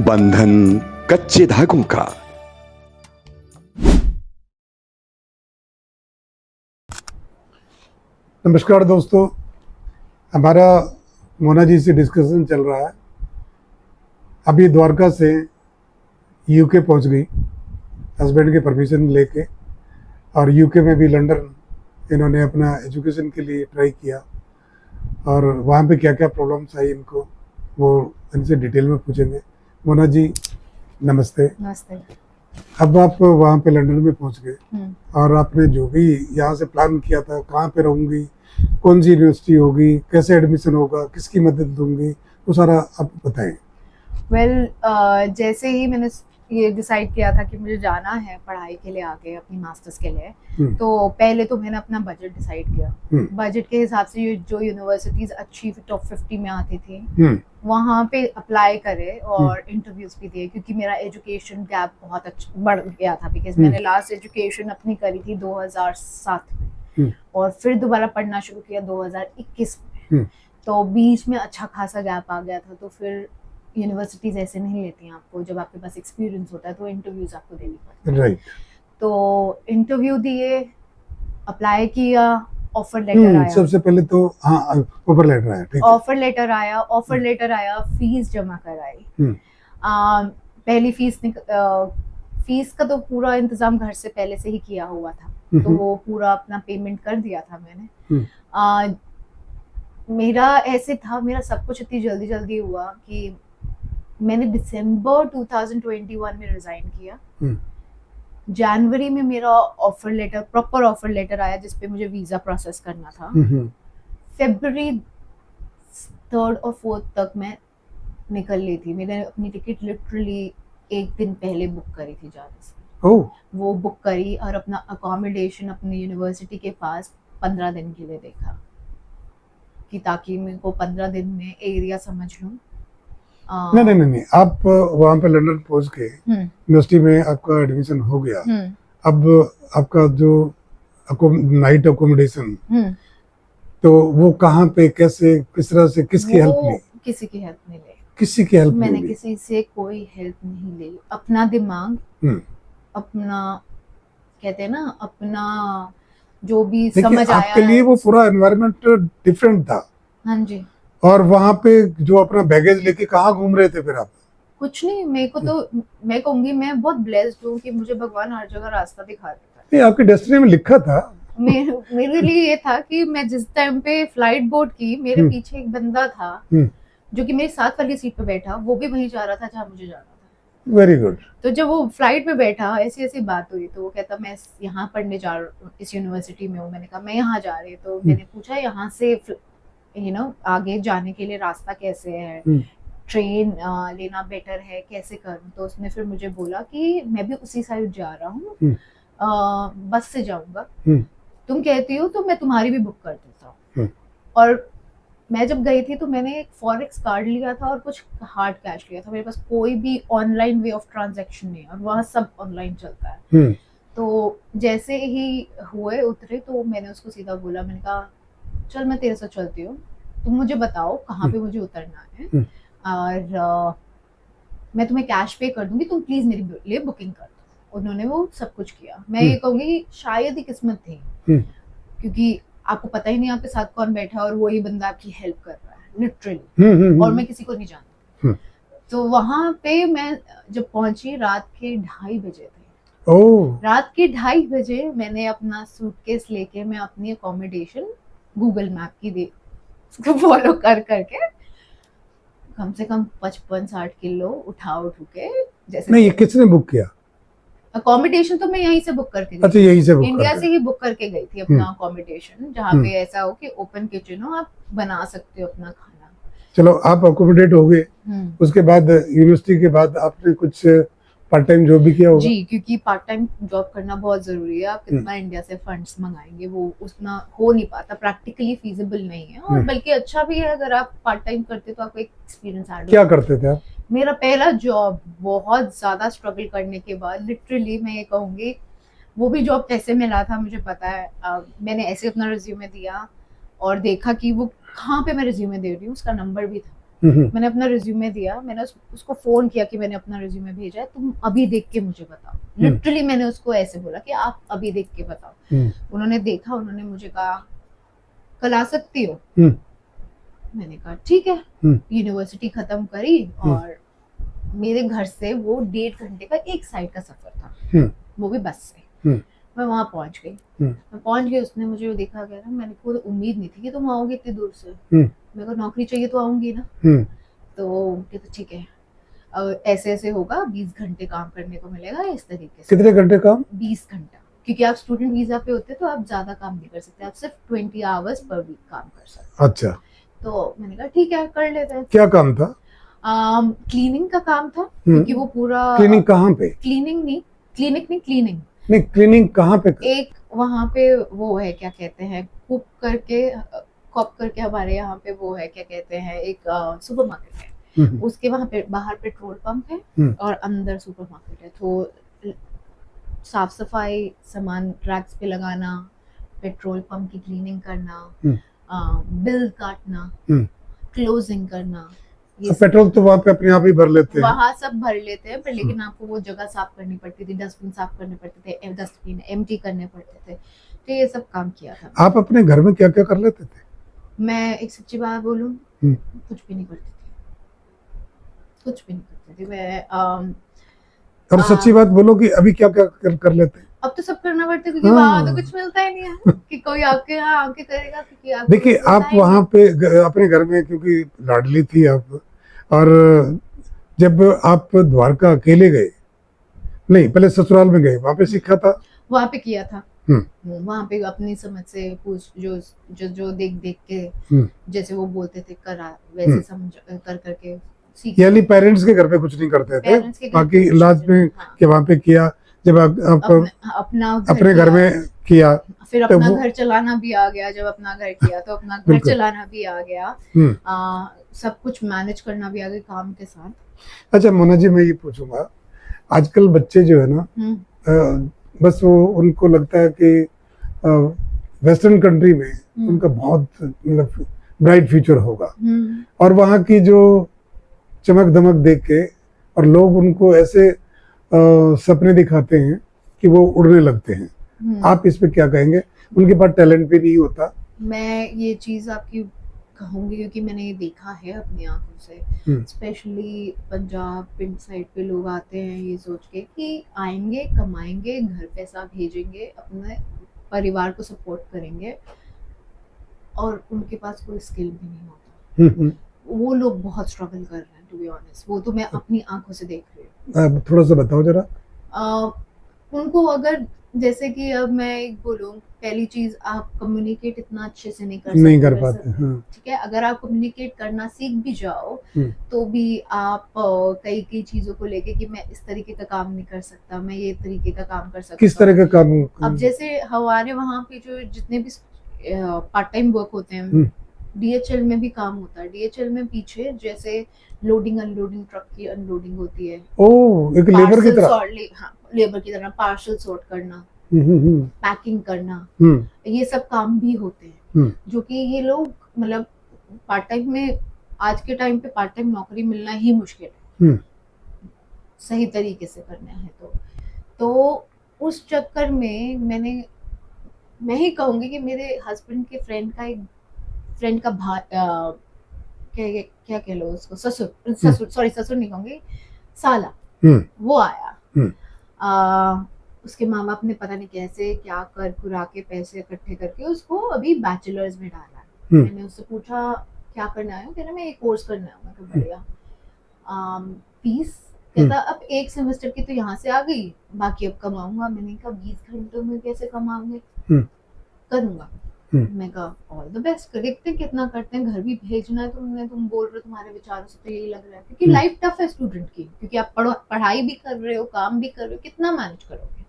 बंधन कच्चे धागों का। नमस्कार दोस्तों, हमारा मोना जी से डिस्कशन चल रहा है। अभी द्वारका से यूके पहुंच गई हस्बैंड के परमिशन लेके, और यूके में भी लंदन इन्होंने अपना एजुकेशन के लिए ट्राई किया, और वहाँ पे क्या क्या प्रॉब्लम्स आई इनको वो इनसे डिटेल में पूछेंगे। मोना जी नमस्ते। नमस्ते। अब आप वहाँ पे लंदन में पहुँच गए और आपने जो भी यहाँ से प्लान किया था, कहाँ पे रहूँगी, कौन सी यूनिवर्सिटी होगी, कैसे एडमिशन होगा, किसकी मदद दूंगी, वो सारा आप बताएं। जैसे ही मैंने ये डिसाइड किया था कि मुझे जाना है पढ़ाई के लिए आगे अपनी मास्टर्स के लिए, तो पहले तो मैंने अपना बजट डिसाइड किया। बजट के हिसाब से जो यूनिवर्सिटीज अच्छी टॉप 50 में आती थी वहाँ पे अप्लाई करे और इंटरव्यूज भी दिए, क्योंकि मेरा एजुकेशन गैप बहुत अच्छा बढ़ गया था। बिकॉज मैंने लास्ट एजुकेशन अपनी करी थी 2007 में और फिर दोबारा पढ़ना शुरू किया 2021 में, तो बीच में अच्छा खासा गैप आ गया था। तो फिर यूनिवर्सिटीज ऐसे नहीं लेती हैं आपको, जब आपके पास एक्सपीरियंस होता है तो इंटरव्यूज आपको देनी पड़ती है। राइट। तो इंटरव्यू दिए, अप्लाई किया, ऑफर लेटर आया। सबसे पहले तो हाँ ऑफर लेटर आया, ठीक है। ऑफर लेटर आया, फीस जमा कराई। पहली फीस का तो पूरा इंतजाम घर से पहले से ही किया हुआ था, तो वो पूरा अपना पेमेंट कर दिया था मैंने। मेरा ऐसे था, मेरा सब कुछ इतनी जल्दी जल्दी हुआ कि मैंने दिसंबर 2021 में रिजाइन किया। जनवरी में मेरा प्रॉपर ऑफर लेटर आया जिसपे मुझे वीजा प्रोसेस करना था। फरवरी 3rd और 4th तक मैं निकल ली थी। मैंने अपनी टिकट लिटरली एक दिन पहले बुक करी थी जाने से। वो बुक करी और अपना अकोमोडेशन अपनी यूनिवर्सिटी के पास 15 दिन के लिए देखा, कि ताकि मेरे को 15 दिन में एरिया समझ लूं। नहीं, आप वहाँ पे लंदन पहुँच के यूनिवर्सिटी में आपका एडमिशन हो गया। अब आपका जो नाइट अकोमोडेशन, तो वो कहाँ पे, कैसे, किस तरह से, किसकी हेल्प ली? किसी की हेल्प नहीं ली। किसी की हेल्प मैंने किसी से कोई हेल्प नहीं ली। अपना दिमाग, अपना कहते हैं ना, अपना जो भी समझ आया। आपके लिए वो पूरा एनवायरनमेंट डिफरेंट था। हाँ जी। और वहाँ पे जो अपना बैगेज लेके कहाँ घूम रहे थे फिर आप? कुछ नहीं, मेरे को तो मैं कहूंगी मैं बहुत ब्लेस्ड हूँ कि मुझे भगवान हर जगह रास्ता दिखा देता है। नहीं, आपके डेस्टिनी में लिखा था। मेरे लिए ये था कि मैं जिस टाइम पे फ्लाइट बोर्ड की, मेरे पीछे एक बंदा था जो कि मेरी साथ वाली सीट पे बैठा, वो भी वहीं जा रहा था जहाँ मुझे जाना था। Very good. तो जब वो फ्लाइट में बैठा, ऐसी ऐसी बात हुई, तो वो कहता मैं यहाँ पढ़ने जा रहा हूँ, इस यूनिवर्सिटी में हूँ। मैंने कहा मैं यहाँ जा रही हूँ। तो मैंने पूछा यहाँ से आगे जाने के लिए रास्ता कैसे है, ट्रेन लेना बेटर है, कैसे करूँ? तो उसने फिर मुझे बोला कि मैं भी उसी साइड जा रहा हूँ, बस से जाऊंगा, तुम कहती हो तो मैं तुम्हारी भी बुक कर देता हूँ। और मैं जब गई थी तो मैंने एक फॉरेक्स कार्ड लिया था और कुछ हार्ड कैश लिया था। मेरे पास कोई भी ऑनलाइन वे ऑफ ट्रांजैक्शन नहीं है, और वहाँ सब ऑनलाइन चलता है। तो जैसे ही हुए उतरे तो मैंने उसको सीधा बोला, मैंने कहा चल मैं तेरे साथ चलती हूँ, तुम मुझे बताओ कहाँ पे मुझे उतरना है, और मैं तुम्हें कैश पे कर दूंगी, तुम प्लीज मेरे लिए बुकिंग कर दो। उन्होंने वो सब कुछ किया। मैं ये कहूंगी शायद ही किस्मत थी, क्योंकि आपको पता ही नहीं आपके साथ कौन बैठा और वही बंदा आपकी हेल्प कर रहा है लिटरली। और मैं किसी को नहीं जानती। तो वहां पे मैं जब पहुंची रात के 2:30 बजे थे। रात के 2:30 बजे मैंने अपना सूटकेस लेके मैं अपनी अकोमोडेशन गूगल मैप की फॉलो करके कम से कम 55-60 किलो उठा के, जैसे नहीं, ये किसने बुक किया? अकोमोडेशन तो मैं यहीं से बुक करके गई। अच्छा, यहीं से बुक इंडिया से ही बुक करके गई थी अपना अकोमोडेशन, जहाँ पे ऐसा हो कि ओपन किचन हो, आप बना सकते हो अपना खाना। चलो, आप अकोमोडेट हो गए। उसके बाद यूनिवर्सिटी के बाद आपने कुछ पार्ट टाइम जॉब भी किया होगा? जी, क्योंकि पार्ट टाइम जॉब करना बहुत जरूरी है। आप कितना इंडिया से फंड्स मंगाएंगे, वो उतना हो नहीं पाता, प्रैक्टिकली फीजिबल नहीं है। और बल्कि अच्छा भी है अगर आप पार्ट टाइम करते तो आपको एक एक्सपीरियंस ऐड। क्या करते थे आप? मेरा पहला जॉब, बहुत ज्यादा स्ट्रगल करने के बाद लिटरली मैं ये कहूंगी, वो भी जॉब कैसे मिला था मुझे पता है। मैंने ऐसे अपना रिज्यूमे दिया और देखा कि वो कहाँ पे मैं रिज्यूमे दे रही हूँ, उसका नंबर भी था। मैंने अपना रिज्यूमे दिया, मैंने उसको फोन किया कि मैंने अपना रिज्यूमे भेजा है, तुम अभी देख के मुझे बताओ। लिटरली मैंने उसको ऐसे बोला कि आप अभी देख के बताओ। उन्होंने देखा, उन्होंने मुझे कहा कल आ सकती हो? मैंने कहा ठीक है। यूनिवर्सिटी खत्म करी और मेरे घर से वो 1.5 घंटे का एक साइड का सफर था, वो भी बस से। मैं वहां पहुंच गई। मैं पहुंच गई, उसने मुझे देखा, कह रहा मैंने कोई उम्मीद नहीं थी कि तुम आओगे इतनी दूर से। मेरे को नौकरी चाहिए तो आऊंगी ना। तो कहते ठीक है, ऐसे ऐसे होगा, 20 घंटे काम करने को मिलेगा इस तरीके से। कितने घंटे काम? 20 घंटा, क्योंकि आप स्टूडेंट वीजा पे होते तो आप ज्यादा काम नहीं कर सकते, आप सिर्फ 20 आवर्स पर वीक काम कर सकते। अच्छा, तो मैंने कहा ठीक है, कर लेते हैं। क्या काम था? क्लीनिंग का काम था, क्योंकि वो पूरा क्लीनिंग कहाँ पे? क्लीनिंग नहीं, क्लिनिक नहीं, क्लीनिंग नहीं, क्लीनिंग कहाँ पे? एक वहाँ पे वो है, क्या कहते हैं, कुक करके हमारे यहाँ पे वो है, क्या कहते हैं, एक सुपरमार्केट है, उसके वहाँ पे बाहर पेट्रोल पंप है और अंदर सुपरमार्केट है। तो साफ सफाई, सामान रैक्स पे लगाना, पेट्रोल पंप की क्लीनिंग करना, बिल काटना, क्लोजिंग करना। पेट्रोल तो वहाँ पे अपने आप ही भर लेते हैं, वहाँ सब भर लेते हैं, पर लेकिन आपको वो जगह साफ करनी पड़ती थी, डस्टबिन साफ करने पड़ते थे, डस्टबिन एम्प्टी करने पड़ते थे। तो ये सब काम किया था। आप अपने घर में क्या क्या कर लेते थे? मैं एक सच्ची बात बोलूं, कुछ भी नहीं करती थी, कुछ भी नहीं करती थी मैं। और सच्ची बात बोलो कि अभी क्या क्या कर लेते हैं? अब तो सब करना पड़ता है, क्योंकि वहाँ तो कुछ मिलता ही नहीं है कि कोई आपके यहाँ आके करेगा, क्योंकि देखिए आप वहाँ पे अपने घर में, क्योंकि लाडली थी आप, और जब आप द्वारका अकेले गए, नहीं पहले ससुराल में गए, वहाँ पे सीखा था? वहाँ पे किया था। वहाँ पे अपनी समझ से पूछ, जो देख देख के जैसे वो बोलते थे करा, वैसे समझ कर करके सीख। यानी पेरेंट्स के घर पे कुछ नहीं करते थे, बाकी इलाज में के वहाँ पे किया। जब आप अपने घर में किया, फिर अपना घर चलाना भी आ गया। जब अपना घर किया तो अपना घर चलाना भी आ गया, सब कुछ मैनेज करना भी आ गया काम के साथ। अच्छा मोना जी, मैं ये पूछूंगा, आजकल बच्चे जो है ना, बस वो उनको लगता है कि वेस्टर्न कंट्री में उनका बहुत मतलब ब्राइट फ्यूचर होगा, और वहाँ की जो चमक धमक देख के और लोग उनको ऐसे सपने दिखाते हैं कि वो उड़ने लगते हैं। आप इस पे क्या कहेंगे? उनके पास टैलेंट भी नहीं होता। मैं ये चीज आपकी कहूंगी क्योंकि मैंने ये देखा है अपनी आंखों से। स्पेशली पंजाब पिंड साइड पे लोग आते हैं ये सोच के कि आएंगे, कमाएंगे, घर पैसा भेजेंगे, अपने परिवार को सपोर्ट करेंगे, और उनके पास कोई स्किल भी नहीं होता। वो लोग बहुत स्ट्रगल कर रहे हैं, टू बी ऑनेस्ट। वो तो मैं अपनी आंखों से देख रही हूँ। थोड़ा सा बताओ जरा। उनको अगर, जैसे कि अब मैं एक बोलूँ, पहली चीज आप कम्युनिकेट इतना अच्छे से नहीं कर पाते। ठीक है, अगर आप कम्युनिकेट करना सीख भी जाओ तो भी आप कई चीजों को लेके कि मैं इस तरीके का काम नहीं कर सकता, मैं ये तरीके का काम कर सकता। किस तरह का काम? अब जैसे हमारे वहाँ पे जो जितने भी पार्ट टाइम वर्क होते हैं, डीएचएल में भी काम होता है। डीएचएल में पीछे जैसे लोडिंग अनलोडिंग, ट्रक की अनलोडिंग होती है। ओह, एक लेबर की तरह। हाँ, लेबर की तरह पार्सल सॉर्ट करना, पैकिंग करना, ये सब काम भी होते हैं, जो कि ये लोग मतलब पार्ट टाइम में, आज के टाइम पे पार्ट टाइम नौकरी मिलना ही मुश्किल है सही तरीके से करना है तो उस चक्कर में मैं ही कहूंगी कि मेरे हस्बैंड के फ्रेंड का क्या कह लो उसको, ससुर नहीं कहूंगी, साला, वो आया। उसके माँ बाप ने पता नहीं कैसे क्या कर कुरा के पैसे इकट्ठे करके उसको अभी बैचलर्स में डाला है। मैंने उससे पूछा क्या करना है, कह रहा मैं एक कोर्स करना है। मैं बढ़िया, फीस कहता अब एक सेमेस्टर की तो यहाँ से आ गई, बाकी अब कमाऊंगा। मैंने कहा 20 घंटों में कैसे कमाऊंगे, करूंगा। मैं कहा ऑल द बेस्ट, देखते हैं कितना करते हैं, घर भी भेजना है। तुम बोल रहे हो, तुम्हारे विचारों से तो यही लग रहा है, क्योंकि लाइफ टफ है स्टूडेंट की, क्योंकि आप पढ़ाई भी कर रहे हो, काम भी कर रहे हो, कितना मैनेज करोगे,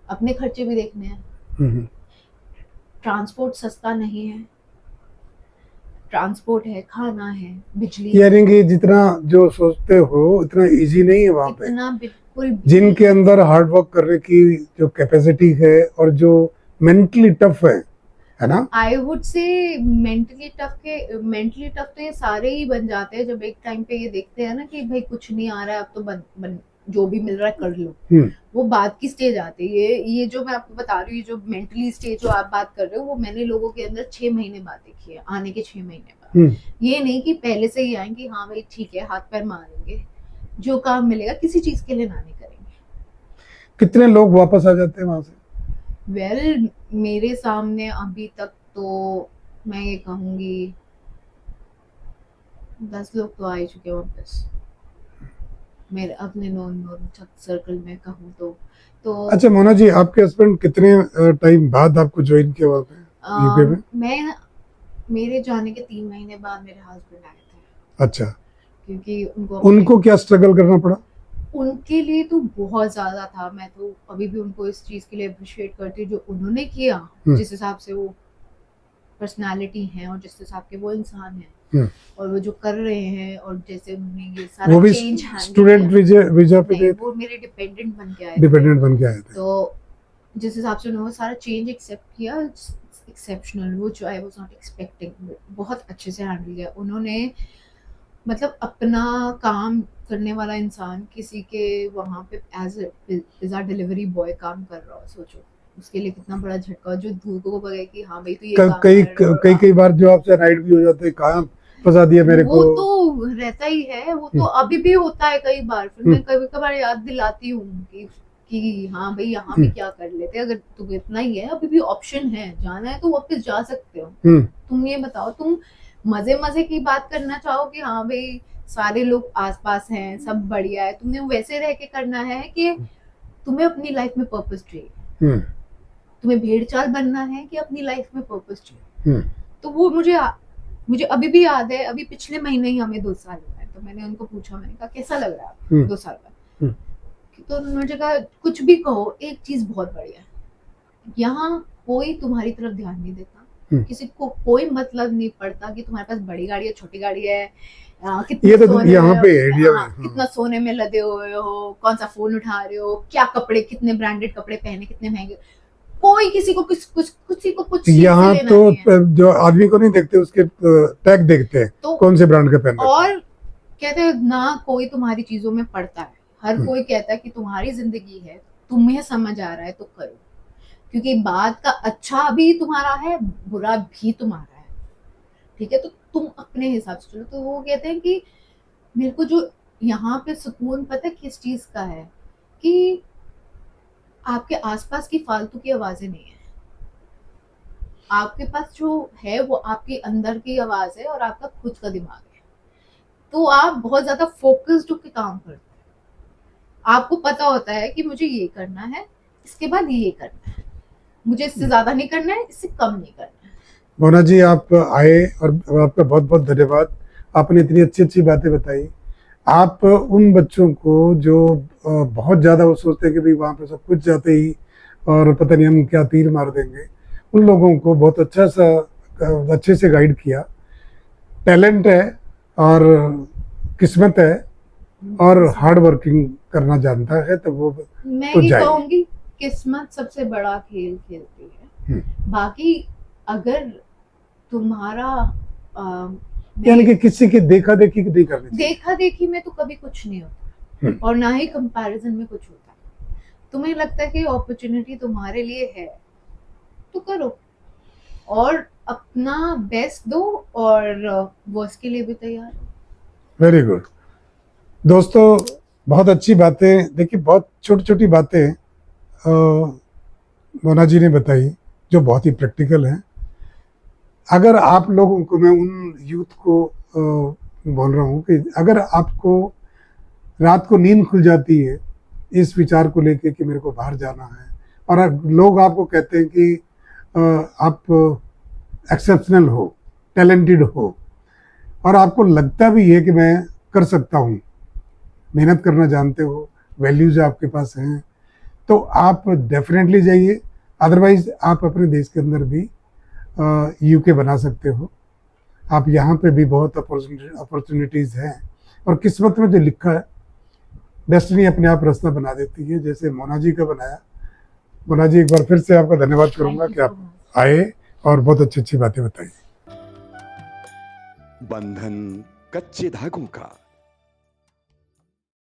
अपने खर्चे भी देखने हैं। ट्रांसपोर्ट सस्ता नहीं है, ट्रांसपोर्ट है, खाना है, बिजली। यानी कि जितना जो सोचते हो इतना इजी नहीं है वहाँ पे। इतना बिल्कुल, जिनके अंदर हार्ड वर्क करने की जो कैपेसिटी है और जो मेंटली टफ है, है ना? I would say mentally tough तो ये सारे ही बन जाते हैं जब एक टाइम पे ये देखते हैं ना कि भाई कुछ नहीं आ रहा है, अब तो बन जो भी मिल रहा है कर लो। वो बात की स्टेज आती है। ये जो मैं आपको बता रही हूँ, जो मेंटली स्टेज जो आप बात कर रहे हो, वो मैंने लोगों के अंदर 6 महीने बाद देखी है, आने के 6 महीने बाद। ये नहीं कि पहले से ही आएंगे, हाँ भाई ठीक है, हाथ पैर मारेंगे, जो काम मिलेगा किसी चीज के लिए ना नहीं करेंगे। कितने लोग वापस आ जाते हैं वहां से? वेल मेरे सामने अभी तक तो मैं ये कहूंगी 10 लोग तो आ ही चुके हैं वापस, मेरे अपने नॉन सर्कल में कहूँ तो। अच्छा मोना जी, आपके हस्बैंड कितने टाइम बाद आपको ज्वाइन किया वहाँ पे यूके में? मेरे जाने के 3 महीने बाद मेरे हस्बैंड आए थे। अच्छा, क्योंकि उनको क्या स्ट्रगल करना पड़ा? उनके लिए तो बहुत ज्यादा था। मैं तो अभी भी उनको इस चीज के लिए अप्रिशिएट करती हूँ जो उन्होंने किया, जिस हिसाब से वो पर्सनालिटी है और जिस हिसाब के वो इंसान है, और वो जो कर रहे हैं, और जैसे उन्होंने ये सारा चेंज स्टूडेंट वीजा पे थे, वो मेरे डिपेंडेंट बन के आए थे। तो जिस हिसाब से उन्होंने सारा चेंज एक्सेप्ट किया, एक्सेप्शनल, वो जो आई वाज नॉट एक्सपेक्टिंग, बहुत अच्छे से हैंडल किया उन्होंने। मतलब अपना काम करने वाला इंसान किसी के वहां पे एज पिज्जा डिलीवरी बॉय काम कर रहा हो, सोचो उसके लिए कितना बड़ा झटका, जो धूप को बगैर कि हाँ भाई तो ये कई बार जो आपसे राइड भी हो जाते हैं, कहाँ फंसा दिया मेरे को, वो तो रहता ही है, वो तो अभी भी होता है कई बार। फिर मैं कभी कभार याद दिलाती हूँ कि हाँ भाई यहाँ भी क्या कर लेते, अगर तुम्हें इतना ही है, अभी भी ऑप्शन है, जाना है तो वापस जा सकते हो। तुम ये बताओ, तुम मजे मजे की बात करना चाहो कि हाँ भाई सारे लोग आसपास हैं, सब बढ़िया है, तुमने वैसे रह के करना है कि तुम्हें अपनी लाइफ में पर्पस चाहिए, तुम्हें भेड़ चाल बनना है कि अपनी लाइफ में पर्पस चाहिए। तो वो मुझे अभी भी याद है, अभी पिछले महीने ही हमें 2 साल हुआ है, तो मैंने उनको पूछा, मैंने कहा कैसा लग रहा है 2 साल बाद? तो उन्होंने कहा कुछ भी कहो, एक चीज बहुत बढ़िया है, यहाँ कोई तुम्हारी तरफ ध्यान नहीं देता, किसी को कोई मतलब नहीं पड़ता कि तुम्हारे पास बड़ी गाड़ी है, छोटी गाड़ी है, ये तो यहाँ पे आइडिया है, कितना सोने में लदे हुए हो, कौन सा फोन उठा रहे हो, क्या कपड़े, कितने ब्रांडेड कपड़े पहने, कितने महंगे, कोई किसी को कुछ यहाँ तो जो आदमी को नहीं देखते, उसके टैग देखते हैं, तो कौन से ब्रांड का पहन, और कहते हैं ना कोई तुम्हारी चीजों में पड़ता है, हर कोई कहता है कि तुम्हारी जिंदगी है, तुम्हें समझ आ रहा है तो करो, क्योंकि बात का अच्छा भी तुम्हारा है, बुरा भी तुम्हारा है, ठीक है, तो तुम अपने हिसाब से चलो। तो वो कहते हैं कि मेरे को जो यहाँ पे सुकून पता है किस चीज का है, कि आपके आसपास की फालतू की आवाजें नहीं है, आपके पास जो है वो आपके अंदर की आवाज है और आपका खुद का दिमाग है। तो आप बहुत ज्यादा फोकस्ड होकर काम करते हैं, आपको पता होता है कि मुझे ये करना है, इसके बाद ये करना है, मुझे इससे ज्यादा नहीं करना है, इससे कम नहीं करना है। मोना जी आप आए और आपका बहुत बहुत धन्यवाद, आपने इतनी अच्छी अच्छी बातें बताई। आप उन बच्चों को जो बहुत ज़्यादा वो सोचते हैं कि भाई वहाँ पे सब कुछ जाते ही और पता नहीं हम क्या तीर मार देंगे, उन लोगों को बहुत अच्छे से गाइड किया। टैलेंट है और किस्मत है और हार्ड वर्किंग करना जानता है तो वो मैं तो ये जाए। कहूंगी किस्मत सबसे बड़ा खेल खेलती है, बाकी अगर तुम्हारा यानी कि किसी की देखा देखी नहीं करनी चाहिए। देखा देखी में तो कभी कुछ नहीं होता और ना ही कंपैरिजन में कुछ होता है। तुम्हें लगता है कि अपॉर्चुनिटी तुम्हारे लिए है तो करो और अपना बेस्ट दो और वर्स्ट के लिए भी तैयार हो। वेरी गुड दोस्तों, बहुत अच्छी बातें, देखिए बहुत छोटी छोटी बातें मोना जी ने बताई जो बहुत ही प्रैक्टिकल हैं। अगर आप लोगों को, मैं उन यूथ को बोल रहा हूँ कि अगर आपको रात को नींद खुल जाती है इस विचार को लेके कि मेरे को बाहर जाना है, और लोग आपको कहते हैं कि आप एक्सेप्शनल हो, टैलेंटेड हो, और आपको लगता भी है कि मैं कर सकता हूँ, मेहनत करना जानते हो, वैल्यूज आपके पास हैं, तो आप डेफिनेटली जाइए। अदरवाइज आप अपने देश के अंदर भी यूके बना सकते हो। आप यहाँ पे भी बहुत अपॉर्चुनिटीज़ हैं और किस्मत में जो लिखा है डेस्टिनी अपने आप रास्ता बना देती है, जैसे मोना जी का बनाया। मोना जी एक बार फिर से आपका धन्यवाद करूँगा कि आप आए और बहुत अच्छी अच्छी बातें बताई। बंधन कच्चे धागों का।